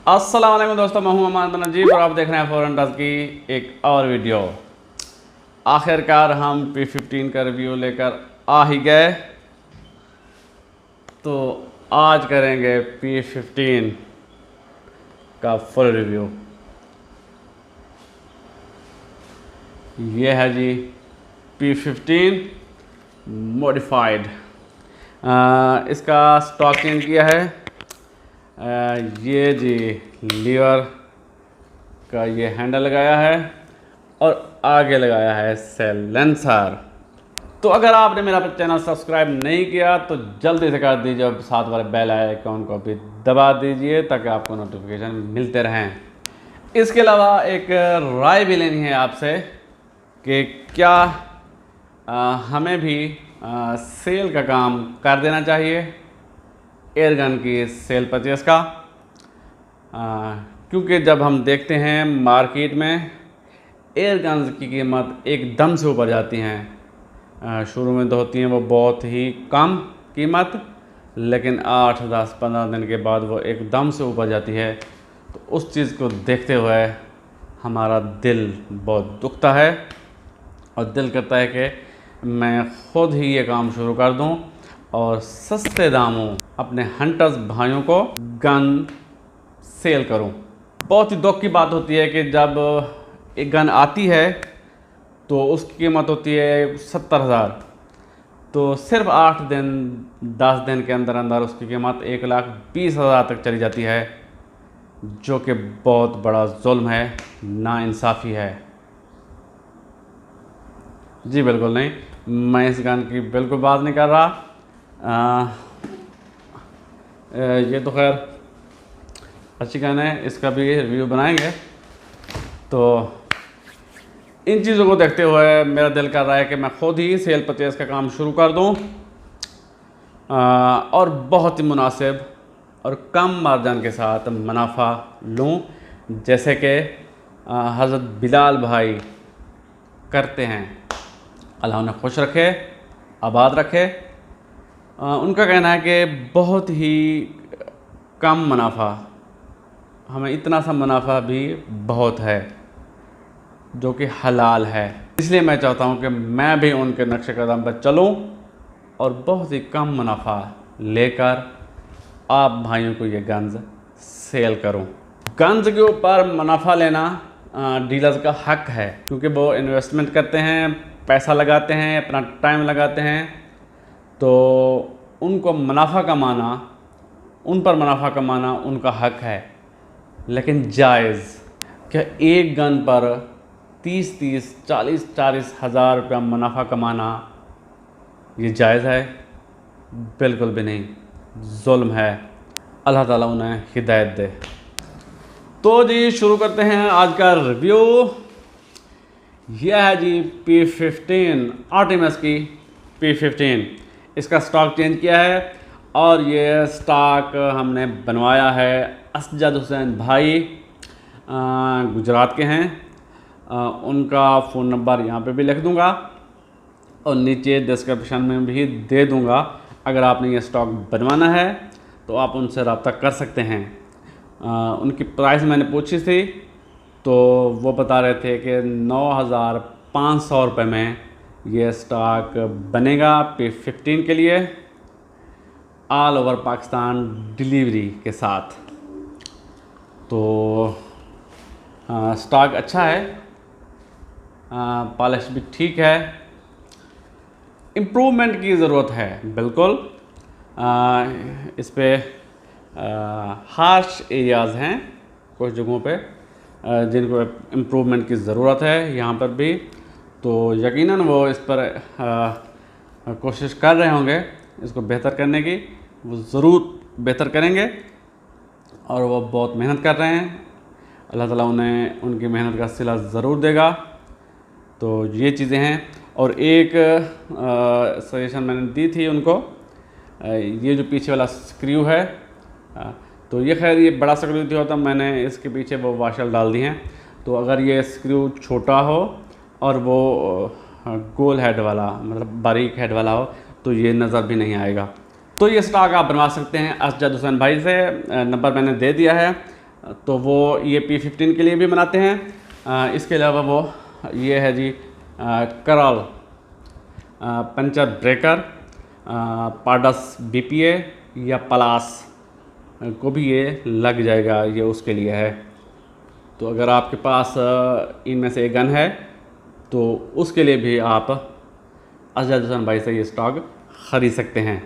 अस्सलाम वालेकुम दोस्तों, मैं हूं अमान नजीब और आप देख रहे हैं फॉरेन टच की एक और वीडियो। आखिरकार हम P15 का रिव्यू लेकर आ ही गए, तो आज करेंगे P15 का फुल रिव्यू। ये है जी P15 मॉडिफाइड। इसका स्टॉक चेंज किया है। ये जी लीवर का ये हैंडल लगाया है और आगे लगाया है साइलेंसर। तो अगर आपने मेरा चैनल सब्सक्राइब नहीं किया तो जल्दी से कर दीजिए और साथ वाले बेल आइकॉन को भी दबा दीजिए ताकि आपको नोटिफिकेशन मिलते रहें। इसके अलावा एक राय भी लेनी है आपसे कि क्या हमें भी सेल का काम कर देना चाहिए, एयरगन की सेल परचेस का। क्योंकि जब हम देखते हैं मार्केट में एयरगन की कीमत एकदम से ऊपर जाती हैं। शुरू में तो होती हैं वो बहुत ही कम कीमत, लेकिन 8, 10, 15 दिन के बाद वो एकदम से ऊपर जाती है। तो उस चीज़ को देखते हुए हमारा दिल बहुत दुखता है और दिल करता है कि मैं ख़ुद ही ये काम शुरू कर दूं और सस्ते दामों अपने हंटर्स भाइयों को गन सेल करूं। बहुत ही दुख की बात होती है कि जब एक गन आती है तो उसकी कीमत होती है 70,000, तो सिर्फ 8 दिन 10 दिन के अंदर अंदर उसकी कीमत 1,20,000 तक चली जाती है, जो कि बहुत बड़ा जुल्म है, नाइंसाफ़ी है। जी बिल्कुल नहीं, मैं इस गन की बिल्कुल बात नहीं कर रहा। ये तो खैर अच्छी गन है, इसका भी रिव्यू बनाएंगे। तो इन चीज़ों को देखते हुए मेरा दिल कर रहा है कि मैं ख़ुद ही सेल परचेज़ का काम शुरू कर दूं और बहुत ही मुनासिब और कम मार्जिन के साथ मुनाफा लूं, जैसे कि हज़रत बिलाल भाई करते हैं। अल्लाह उन्हें खुश रखे, आबाद रखे। उनका कहना है कि बहुत ही कम मुनाफा, हमें इतना सा मुनाफा भी बहुत है जो कि हलाल है। इसलिए मैं चाहता हूं कि मैं भी उनके नक्शे कदम पर चलूं और बहुत ही कम मुनाफा लेकर आप भाइयों को ये गन्स सेल करूं। गन्स के ऊपर मुनाफा लेना डीलर्स का हक है, क्योंकि वो इन्वेस्टमेंट करते हैं, पैसा लगाते हैं, अपना टाइम लगाते हैं, तो उनको मुनाफा कमाना, उन पर मुनाफा कमाना उनका हक है। लेकिन जायज़ क्या एक गन पर 30-30, 40-40 हज़ार रुपया मुनाफा कमाना ये जायज़ है? बिल्कुल भी नहीं, जुल्म है। अल्लाह ताला उन्हें हिदायत दे। तो जी शुरू करते हैं आज का रिव्यू। यह है जी P15 आर्टिमस की P15। इसका स्टॉक चेंज किया है और ये स्टॉक हमने बनवाया है असजद हुसैन भाई, गुजरात के हैं। उनका फ़ोन नंबर यहाँ पे भी लिख दूँगा और नीचे डिस्क्रिप्शन में भी दे दूँगा। अगर आपने ये स्टॉक बनवाना है तो आप उनसे रब्ता कर सकते हैं। उनकी प्राइस मैंने पूछी थी तो वो बता रहे थे कि 9,500 रुपये में ये स्टॉक बनेगा P15 के लिए, ऑल ओवर पाकिस्तान डिलीवरी के साथ। तो स्टॉक अच्छा है, पॉलिश भी ठीक है, इम्प्रूवमेंट की ज़रूरत है बिल्कुल। इस पे हार्श एरियाज़ हैं कुछ जगहों पे जिनको इम्प्रूवमेंट की ज़रूरत है, यहाँ पर भी। तो यकीनन वो इस पर कोशिश कर रहे होंगे इसको बेहतर करने की, वो ज़रूर बेहतर करेंगे और वो बहुत मेहनत कर रहे हैं। अल्लाह ताला उन्हें उनकी मेहनत का सिला ज़रूर देगा। तो ये चीज़ें हैं। और एक सजेशन मैंने दी थी उनको, ये जो पीछे वाला स्क्रू है, तो ये खैर ये बड़ा स्क्रू थी होता, मैंने इसके पीछे वो वाशर डाल दी हैं। तो अगर ये स्क्रू छोटा हो और वो गोल हेड वाला, मतलब बारीक हेड वाला हो, तो ये नज़र भी नहीं आएगा। तो ये स्टॉक आप बनवा सकते हैं असजद हुसैन भाई से। नंबर मैंने दे दिया है, तो वो ये P15 के लिए भी बनाते हैं। इसके अलावा वो ये है जी कराल पंचर ब्रेकर, पाडस BPA या पलास को भी ये लग जाएगा, ये उसके लिए है। तो अगर आपके पास इनमें से एक गन है तो उसके लिए भी आप अजहद हुसैन भाई से ये स्टॉक ख़रीद सकते हैं।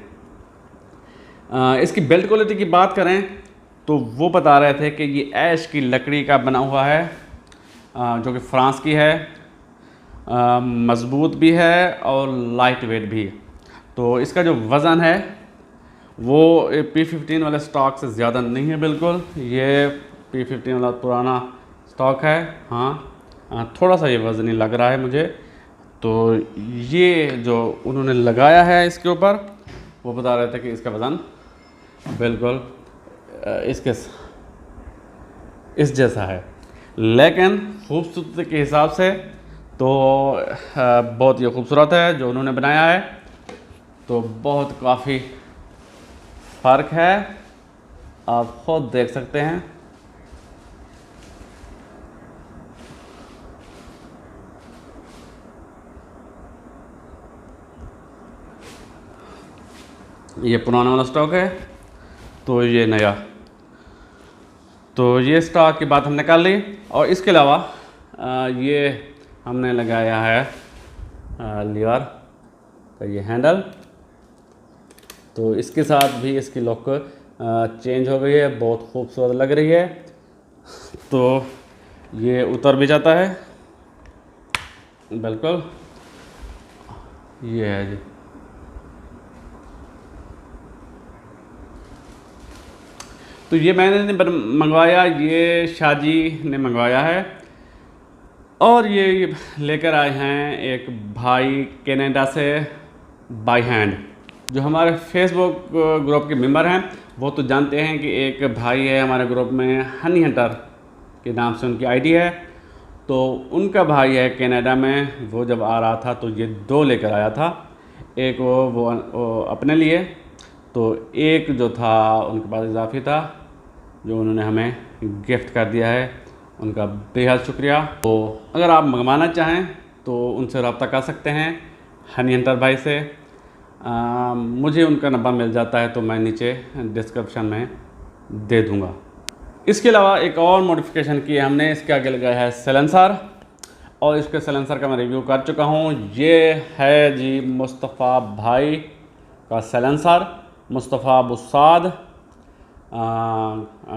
इसकी बिल्ड क्वालिटी की बात करें तो वो बता रहे थे कि ये ऐश की लकड़ी का बना हुआ है, जो कि फ्रांस की है, मज़बूत भी है और लाइट वेट भी। तो इसका जो वज़न है वो P15 वाले स्टॉक से ज़्यादा नहीं है बिल्कुल। ये P15 वाला पुराना स्टॉक है। हाँ, थोड़ा सा ये वज़नी लग रहा है मुझे। तो ये जो उन्होंने लगाया है इसके ऊपर, वो बता रहे थे कि इसका वज़न बिल्कुल इस जैसा है, लेकिन खूबसूरती के हिसाब से तो बहुत ही खूबसूरत है जो उन्होंने बनाया है। तो बहुत काफ़ी फ़र्क है, आप खुद देख सकते हैं। ये पुराना वाला स्टॉक है, तो ये नया। तो ये स्टॉक की बात हमने कर ली। और इसके अलावा ये हमने लगाया है लीवर का ये हैंडल। तो इसके साथ भी इसकी लुक चेंज हो गई है, बहुत खूबसूरत लग रही है। तो ये उतर भी जाता है बिल्कुल, ये है जी। तो ये मैंने मंगवाया, ये शाहजी ने मंगवाया है। और ये लेकर आए हैं एक भाई कनाडा से बाय हैंड। जो हमारे फेसबुक ग्रुप के मेंबर हैं वो तो जानते हैं कि एक भाई है हमारे ग्रुप में, हनी हंटर के नाम से उनकी आईडी है। तो उनका भाई है कनाडा में, वो जब आ रहा था तो ये 2 लेकर आया था। एक वो अपने लिए, तो एक जो था उनके पास इजाफी था, जो उन्होंने हमें गिफ्ट कर दिया है। उनका बेहद शुक्रिया। तो अगर आप मंगवाना चाहें तो उनसे रब्ता कर सकते हैं, हनी हंटर भाई से। मुझे उनका नंबर मिल जाता है तो मैं नीचे डिस्क्रिप्शन में दे दूंगा। इसके अलावा एक और मॉडिफिकेशन की है हमने, इसके आगे लगाया है सैलेंसर, और इसके सैलेंसर का मैं रिव्यू कर चुका हूँ। ये है जी मुस्तफ़ा भाई का सैलेंसर, मुस्तफ़ा बुसाद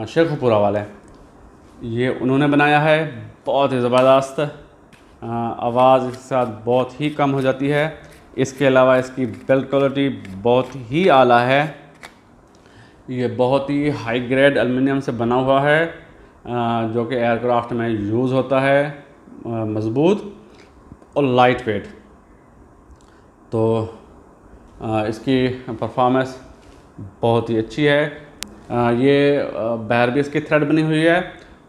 शेखपुरा वाले, ये उन्होंने बनाया है। बहुत ही ज़बरदस्त आवाज़ के साथ बहुत ही कम हो जाती है। इसके अलावा इसकी बिल्ड क्वालिटी बहुत ही आला है। ये बहुत ही हाई ग्रेड एल्युमिनियम से बना हुआ है, जो कि एयरक्राफ्ट में यूज़ होता है, मज़बूत और लाइट वेट। तो इसकी परफॉर्मेंस बहुत ही अच्छी है। ये बाहर भी इसकी थ्रेड बनी हुई है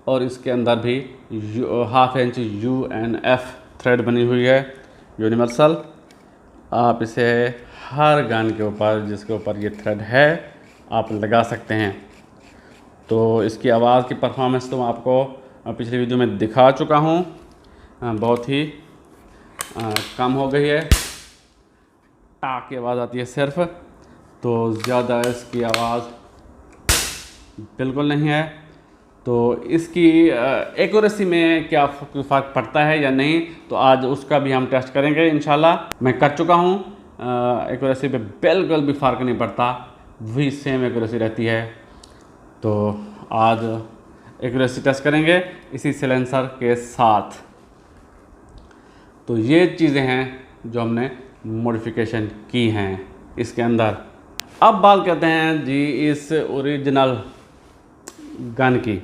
और इसके अंदर भी 1/2 इंच UNF थ्रेड बनी हुई है, यूनिवर्सल। आप इसे हर गन के ऊपर जिसके ऊपर ये थ्रेड है आप लगा सकते हैं। तो इसकी आवाज़ की परफॉर्मेंस तो मैं आपको पिछली वीडियो में दिखा चुका हूँ, बहुत ही कम हो गई है। टाक की आवाज़ आती है सिर्फ, तो ज़्यादा इसकी आवाज़ बिल्कुल नहीं है। तो इसकी एक्यूरेसी में क्या फ़र्क पड़ता है या नहीं, तो आज उसका भी हम टेस्ट करेंगे इंशाल्लाह। मैं कर चुका हूँ, एक्यूरेसी पे बिल्कुल भी फ़र्क नहीं पड़ता, वही सेम एक्यूरेसी रहती है। तो आज एक्यूरेसी टेस्ट करेंगे इसी सिलेंसर के साथ। तो ये चीज़ें हैं जो हमने मॉडिफिकेशन की हैं इसके अंदर। अब बात करते हैं जी इस ओरिजिनल गन की।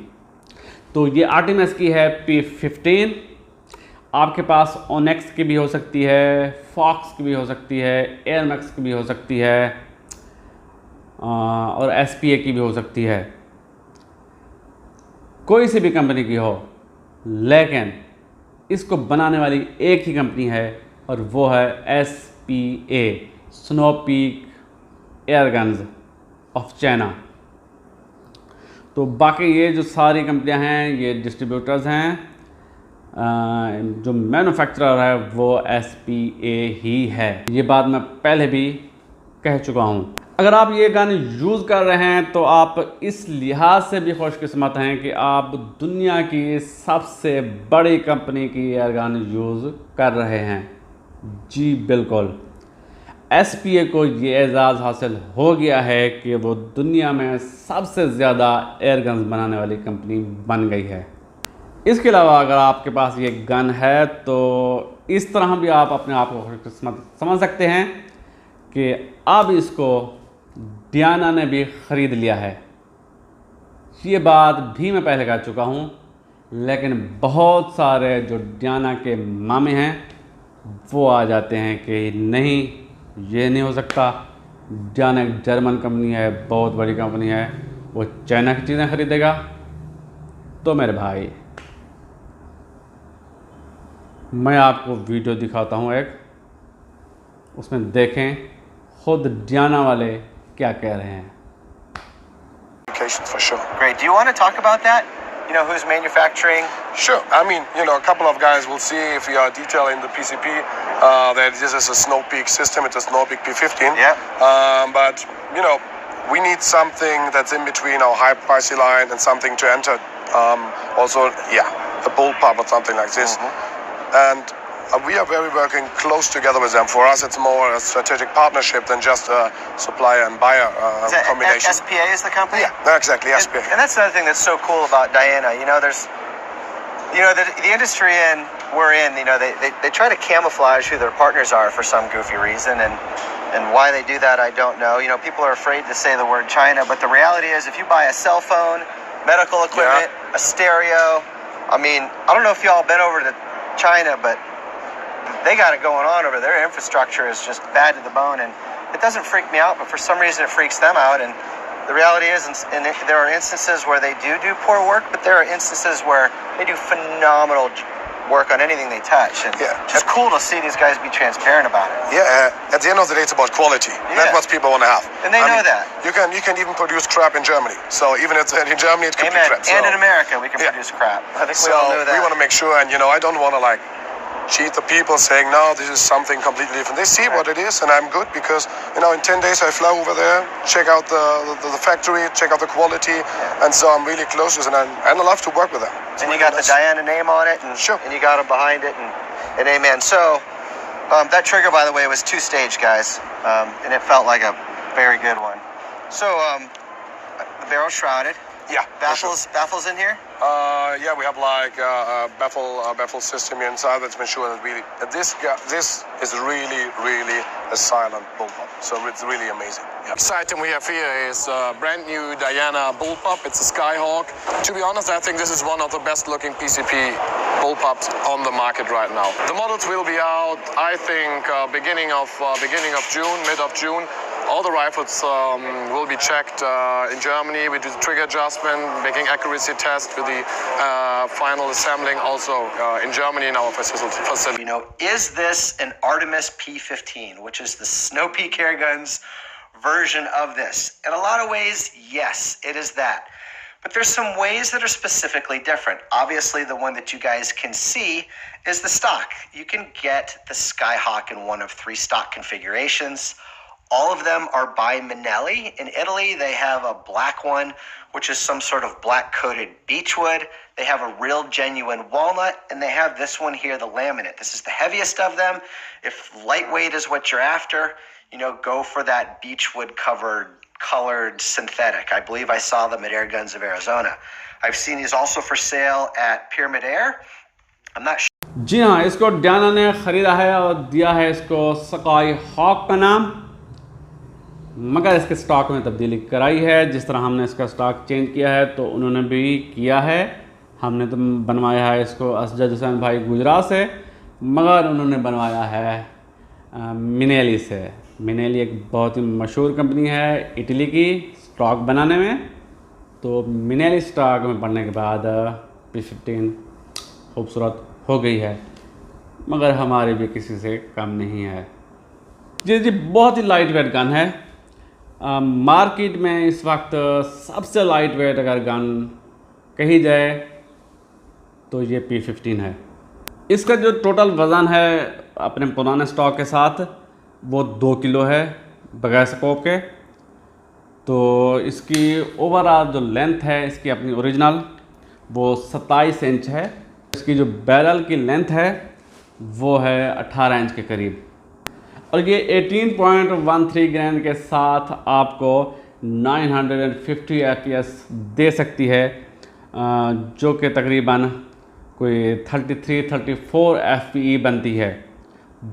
तो ये आर्टिमस की है P15। आपके पास ओनेक्स की भी हो सकती है, फॉक्स की भी हो सकती है, एयर मैक्स की भी हो सकती है, और SPA की भी हो सकती है, कोई सी भी कंपनी की हो। लेकिन इसको बनाने वाली एक ही कंपनी है और वो है SPA, snow peak air guns of China. तो बाकी ये जो सारी कंपनियां हैं ये डिस्ट्रीब्यूटर्स हैं, जो मैन्युफैक्चरर है वो SPA ही है। ये बात मैं पहले भी कह चुका हूँ। अगर आप ये गन यूज़ कर रहे हैं तो आप इस लिहाज से भी खुशकिस्मत हैं कि आप दुनिया की सबसे बड़ी कंपनी की एयर गन यूज़ कर रहे हैं। जी बिल्कुल, SPA को ये एजाज़ हासिल हो गया है कि वो दुनिया में सबसे ज़्यादा एयर गन्स बनाने वाली कंपनी बन गई है। इसके अलावा अगर आपके पास ये गन है तो इस तरह भी आप अपने आप को खुशकिस्मत समझ सकते हैं कि अब इसको डियाना ने भी ख़रीद लिया है। ये बात भी मैं पहले कह चुका हूँ, लेकिन बहुत सारे जो डियाना के मामे हैं वो आ जाते हैं कि नहीं, ये नहीं हो सकता, डियाना एक जर्मन कंपनी है, बहुत बड़ी कंपनी है, वो चाइना की चीज़ें ख़रीदेगा। तो मेरे भाई, मैं आपको वीडियो दिखाता हूँ एक, उसमें देखें खुद डियाना वाले क्या कह रहे हैं। For sure. Great. Do you want to talk about that? You know, who's manufacturing? Sure. I mean, a couple of guys will see if we are detailing the PCP that this is a Snow Peak system. It's a Snow Peak P15. Yeah. But we need something that's in between our high pricey line and something to enter. Also, a bullpup or something like this. And we are very working close together with them. For us, it's more a strategic partnership than just a supplier and buyer combination. SPA is the company? Yeah, exactly, SPA. And that's another thing that's so cool about Diana. There's, the industry we're in, they try to camouflage who their partners are for some goofy reason. And why they do that, I don't know. People are afraid to say the word China, but the reality is if you buy a cell phone, medical equipment, a stereo, I don't know if y'all been over to China, but they got it going on over there. Their infrastructure is just bad to the bone, and it doesn't freak me out, but for some reason it freaks them out. And the reality is, and there are instances where they do poor work, but there are instances where they do phenomenal work on anything they touch. And it's just cool to see these guys be transparent about it. Yeah, at the end of the day, it's about quality. That's what people want to have. And they know that. You can even produce crap in Germany. So even if in Germany, it could be crap. And in America, we can produce crap. I think we all know that. We want to make sure, and I don't want to cheat the people saying, no, this is something completely different. They see what it is, and I'm good because, in 10 days I fly over there, check out the factory, check out the quality, and so I'm really close to it, and I love to work with them. And you got the Diana name on it, and you got it behind it, and amen. So, that trigger, by the way, was 2-stage, guys, and it felt like a very good one. So, the barrel shrouded. Yeah. Baffles in here? We have a baffle system here inside that's been sure that this is really, really a silent bullpup. So it's really amazing. Yeah. This item we have here is a brand new Diana bullpup. It's a Skyhawk. To be honest, I think this is one of the best looking PCP bullpups on the market right now. The models will be out, I think, beginning of June, mid of June. All the rifles will be checked in Germany. We do the trigger adjustment, making accuracy test with the final assembling also in Germany in our facility. Is this an Artemis P15, which is the Snow Peak air guns version of this? In a lot of ways, yes, it is that. But there's some ways that are specifically different. Obviously, the one that you guys can see is the stock. You can get the Skyhawk in one of 3 stock configurations. All of them are by Minelli. In Italy, they have a black one, which is some sort of black-coated beechwood. They have a real genuine walnut, and they have this one here, the laminate. This is the heaviest of them. If lightweight is what you're after, go for that beechwood-covered, colored synthetic. I believe I saw them at Air Guns of Arizona. I've seen these also for sale at Pyramid Air. I'm not sure. जी हाँ, इसको Diana ने ख़रीदा है और दिया है इसको sky hoc का नाम, मगर इसके स्टॉक में तब्दीली कराई है। जिस तरह हमने इसका स्टॉक चेंज किया है तो उन्होंने भी किया है। हमने तो बनवाया है इसको असजद हुसैन भाई गुजरात से, मगर उन्होंने बनवाया है मिनेली से। मिनेली एक बहुत ही मशहूर कंपनी है इटली की स्टॉक बनाने में। तो मिनेली स्टॉक में पड़ने के बाद P15 खूबसूरत हो गई है, मगर हमारी भी किसी से कम नहीं है। जी बहुत ही लाइट वेट गन है। मार्केट में इस वक्त सबसे लाइट वेट अगर गन कही जाए तो ये P15 है। इसका जो टोटल वज़न है अपने पुराने स्टॉक के साथ वो 2 किलो है बगैर स्कोप के। तो इसकी ओवरऑल जो लेंथ है इसकी अपनी ओरिजिनल वो 27 इंच है। इसकी जो बैरल की लेंथ है वो है 18 इंच के करीब, और ये 18.13 ग्रेन के साथ आपको 950 FPS दे सकती है, जो कि तकरीबन कोई 33-34 FPE बनती है।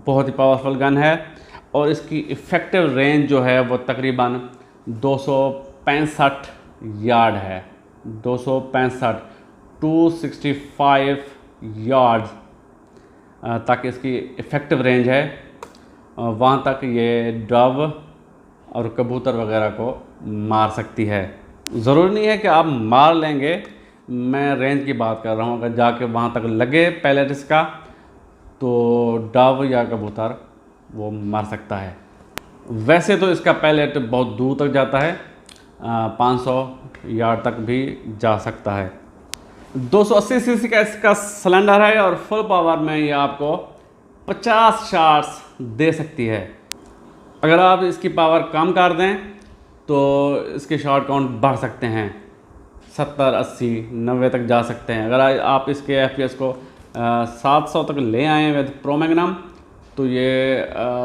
बहुत ही पावरफुल गन है और इसकी इफ़ेक्टिव रेंज जो है वो तकरीबन 265 यार्ड है। 265 265 यार्ड्स तक इसकी इफ़ेक्टिव रेंज है। वहाँ तक ये डव और कबूतर वगैरह को मार सकती है। ज़रूरी नहीं है कि आप मार लेंगे, मैं रेंज की बात कर रहा हूँ। अगर जाके वहाँ तक लगे पैलेट इसका तो डव या कबूतर वो मार सकता है। वैसे तो इसका पैलेट बहुत दूर तक जाता है, 500 यार्ड तक भी जा सकता है। 280 सीसी का इसका सिलेंडर है और फुल पावर में ये आपको 50 शॉट्स दे सकती है। अगर आप इसकी पावर कम कर दें तो इसके शॉट काउंट बढ़ सकते हैं, 70, 80, 90 तक जा सकते हैं। अगर आप इसके FPS को 700 तक ले आएँ विद प्रो मैग्नम तो ये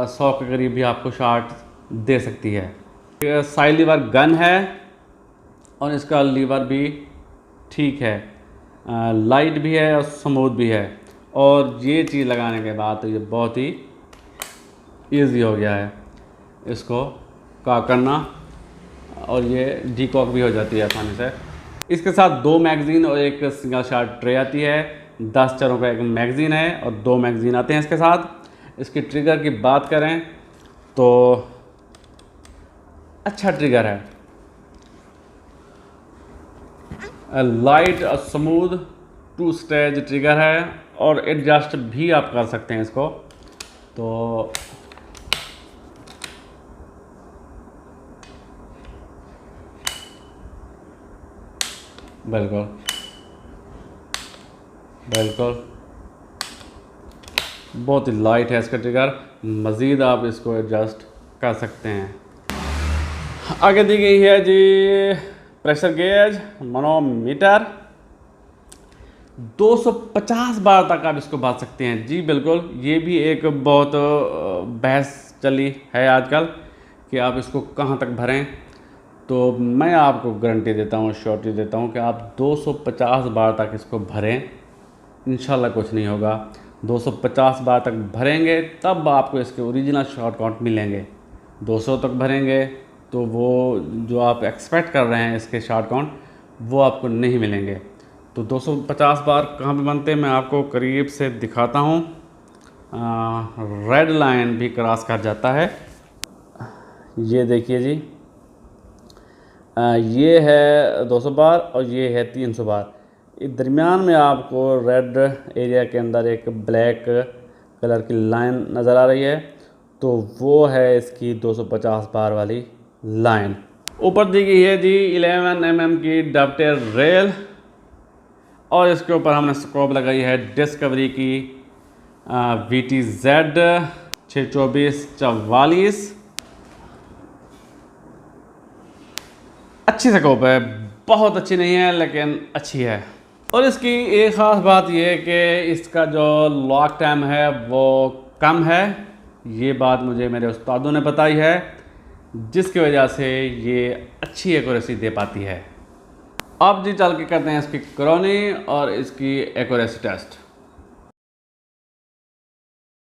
100 के करीब भी आपको शॉट दे सकती है। साइड लीवर गन है और इसका लीवर भी ठीक है, लाइट भी है और स्मूथ भी है। और ये चीज़ लगाने के बाद तो ये बहुत ही ईजी हो गया है इसको का करना, और ये डीकॉक भी हो जाती है आसानी से। इसके साथ 2 मैगज़ीन और एक सिंगल शॉट ट्रे आती है। 10 चरों का एक मैगज़ीन है और 2 मैगज़ीन आते हैं इसके साथ। इसकी ट्रिगर की बात करें तो अच्छा ट्रिगर है, लाइट और स्मूथ 2 स्टेज ट्रिगर है और एडजस्ट भी आप कर सकते हैं इसको। तो बिल्कुल बहुत ही लाइट है इसका ट्रिगर। मज़ीद आप इसको एडजस्ट कर सकते हैं। आगे दी गई है जी प्रेशर गेज मनोमीटर। 250 बार तक आप इसको भाग सकते हैं। जी बिल्कुल, ये भी एक बहुत बहस चली है आजकल कि आप इसको कहाँ तक भरें। तो मैं आपको गारंटी देता हूँ, श्योरिटी देता हूँ कि आप 250 बार तक इसको भरें, इंशाल्लाह कुछ नहीं होगा। 250 बार तक भरेंगे तब आपको इसके ओरिजिनल शॉट काउंट मिलेंगे। 200 तक भरेंगे तो वो जो आप एक्सपेक्ट कर रहे हैं इसके शॉट काउंट वो आपको नहीं मिलेंगे। तो 250 बार कहाँ पे बनते हैं मैं आपको करीब से दिखाता हूँ। रेड लाइन भी क्रॉस कर जाता है, ये देखिए जी। ये है 200 बार और ये है 300 बार। दरमियान में आपको रेड एरिया के अंदर एक ब्लैक कलर की लाइन नज़र आ रही है, तो वो है इसकी 250 बार वाली लाइन। ऊपर दी गई है जी 11 mm की डबटेल रेल और इसके ऊपर हमने स्कोप लगाई है डिस्कवरी की VTZ 624-44। अच्छी स्कोप है, बहुत अच्छी नहीं है लेकिन अच्छी है। और इसकी एक ख़ास बात यह है कि इसका जो लॉक टाइम है वो कम है। ये बात मुझे मेरे उस्तादों ने बताई है, जिसकी वजह से ये अच्छी एक्यूरेसी दे पाती है। अब जी चल के करते हैं इसकी क्रोनी और इसकी एक्यूरेसी टेस्ट।